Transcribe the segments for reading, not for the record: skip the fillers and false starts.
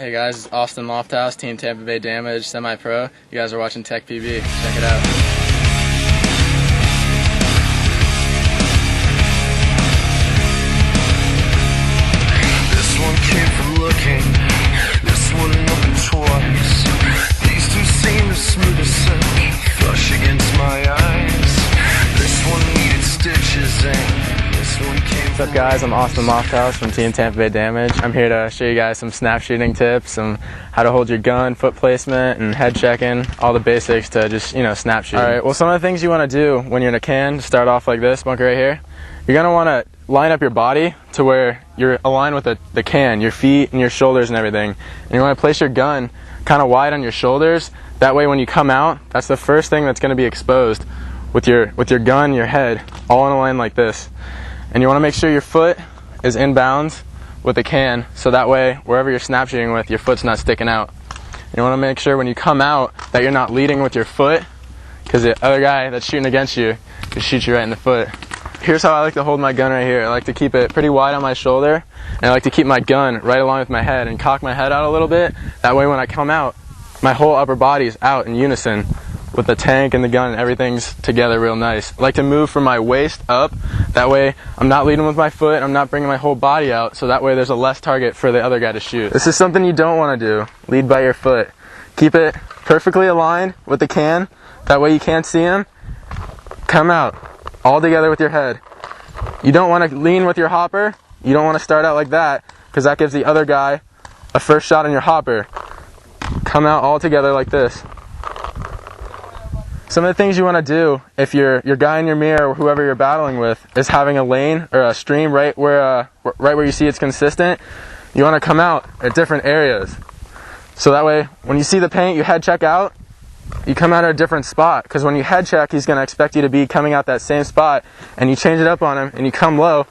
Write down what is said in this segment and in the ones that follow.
Hey guys, it's Austin Lofthouse, Team Tampa Bay Damage, semi-pro. You guys are watching techpb. Check it out. This one came from looking, this one opened twice. These two seem as smooth as silk, flush against my eyes. This one needed stitches and this one came. What's up guys, I'm Austin Lofthouse from Team Tampa Bay Damage. I'm here to show you guys some snap shooting tips, some how to hold your gun, foot placement, and head checking, all the basics to just, snap shooting. Alright, well some of the things you want to do when you're in a can, to start off like this, bunker right here, you're going to want to line up your body to where you're aligned with the can, your feet and your shoulders and everything. And you want to place your gun kind of wide on your shoulders. That way when you come out, that's the first thing that's going to be exposed with your gun, your head, all in a line like this. And you want to make sure your foot is in bounds with the can, so that way wherever you're snap shooting with, your foot's not sticking out. And you want to make sure when you come out that you're not leading with your foot, because the other guy that's shooting against you could shoot you right in the foot. Here's how I like to hold my gun right here. I like to keep it pretty wide on my shoulder, and I like to keep my gun right along with my head and cock my head out a little bit. That way when I come out, my whole upper body is out in unison with the tank and the gun, and everything's together real nice. I like to move from my waist up. That way I'm not leading with my foot, I'm not bringing my whole body out, so that way there's a less target for the other guy to shoot. This is something you don't want to do. Lead by your foot. Keep it perfectly aligned with the can. That way you can't see him. Come out all together with your head. You don't want to lean with your hopper. You don't want to start out like that, because that gives the other guy a first shot on your hopper. Come out all together like this. Some of the things you want to do if your guy in your mirror or whoever you're battling with is having a lane or a stream right where you see it's consistent. You want to come out at different areas. So that way when you see the paint, you head check out, you come out at a different spot, because when you head check, he's going to expect you to be coming out that same spot, and you change it up on him and you come low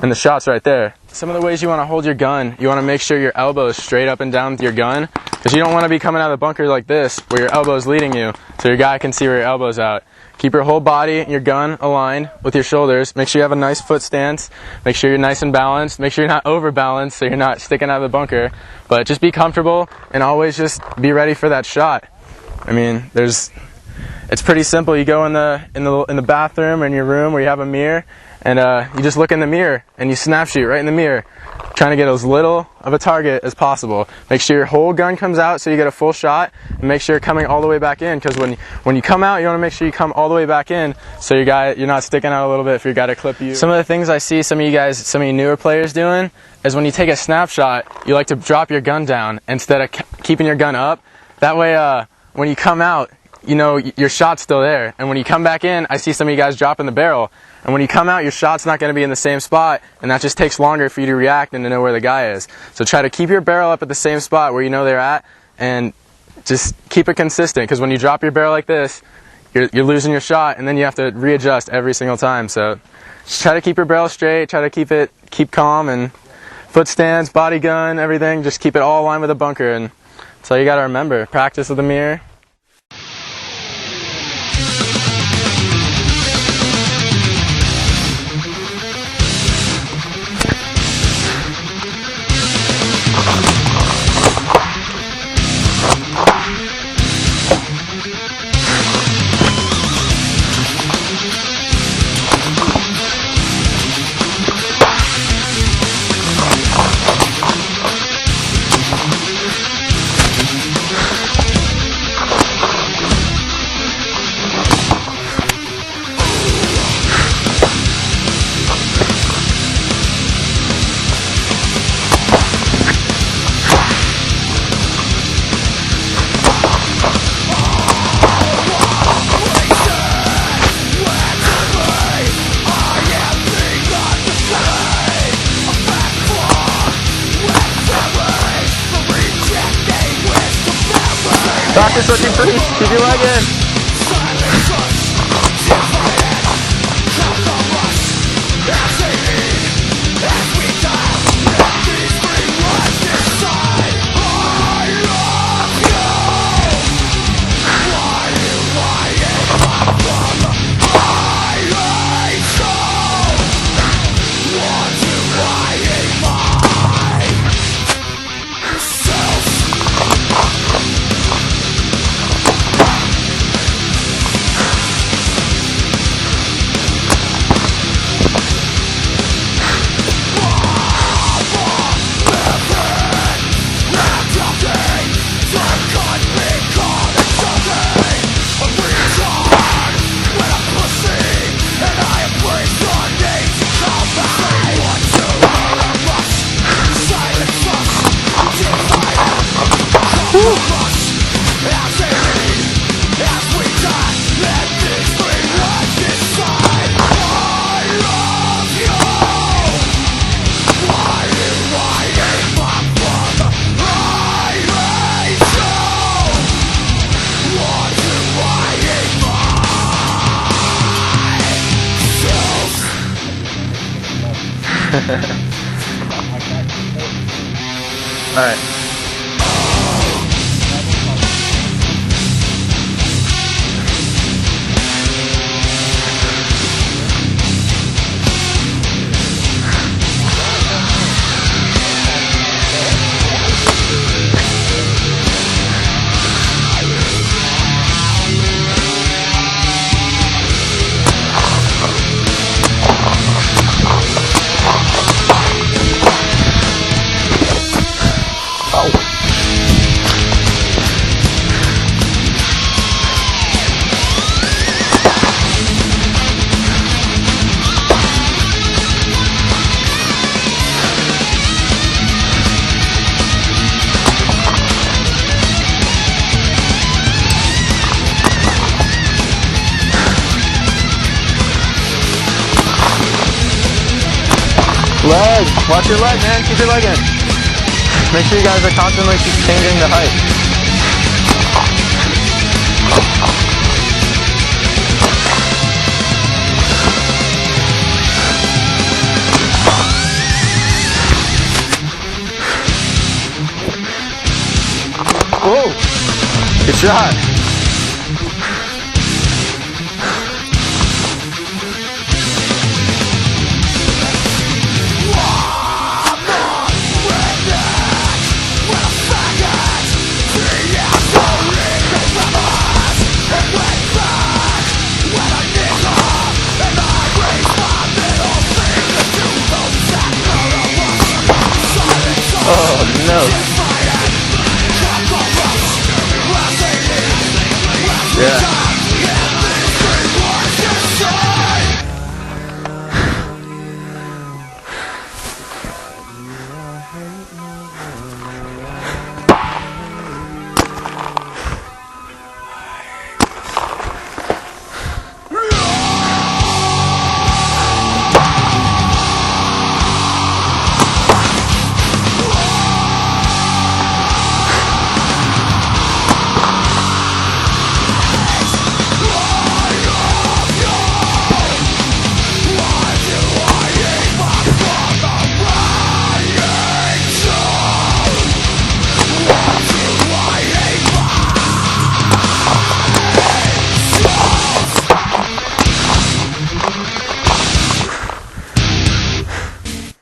and the shot's right there. Some of the ways you want to hold your gun, you want to make sure your elbow is straight up and down with your gun, because you don't want to be coming out of the bunker like this where your elbow is leading you, so your guy can see where your elbow's out. Keep your whole body and your gun aligned with your shoulders. Make sure you have a nice foot stance. Make sure you're nice and balanced. Make sure you're not overbalanced so you're not sticking out of the bunker. But just be comfortable and always just be ready for that shot. I mean, it's pretty simple. You go in the bathroom or in your room where you have a mirror, and you just look in the mirror and you snap shoot right in the mirror, trying to get as little of a target as possible. Make sure your whole gun comes out so you get a full shot, and make sure you're coming all the way back in, because when you come out, you want to make sure you come all the way back in so you're not sticking out a little bit for your guy to clip you. Some of the things I see some of you newer players doing is when you take a snapshot, you like to drop your gun down instead of keeping your gun up. That way when you come out, your shot's still there, and when you come back in, I see some of you guys dropping the barrel, and when you come out, your shot's not going to be in the same spot, and that just takes longer for you to react and to know where the guy is. So try to keep your barrel up at the same spot where you know they're at, and just keep it consistent, because when you drop your barrel like this, you're losing your shot, and then you have to readjust every single time. So just try to keep your barrel straight, try to keep calm, and foot stance, body gun, everything, just keep it all aligned with the bunker, and that's all you got to remember. Practice with the mirror. Practice looking free. Keep your leg in. All right. Leg. Watch your leg, man. Keep your leg in. Make sure you guys are constantly changing the height. Whoa. Good shot.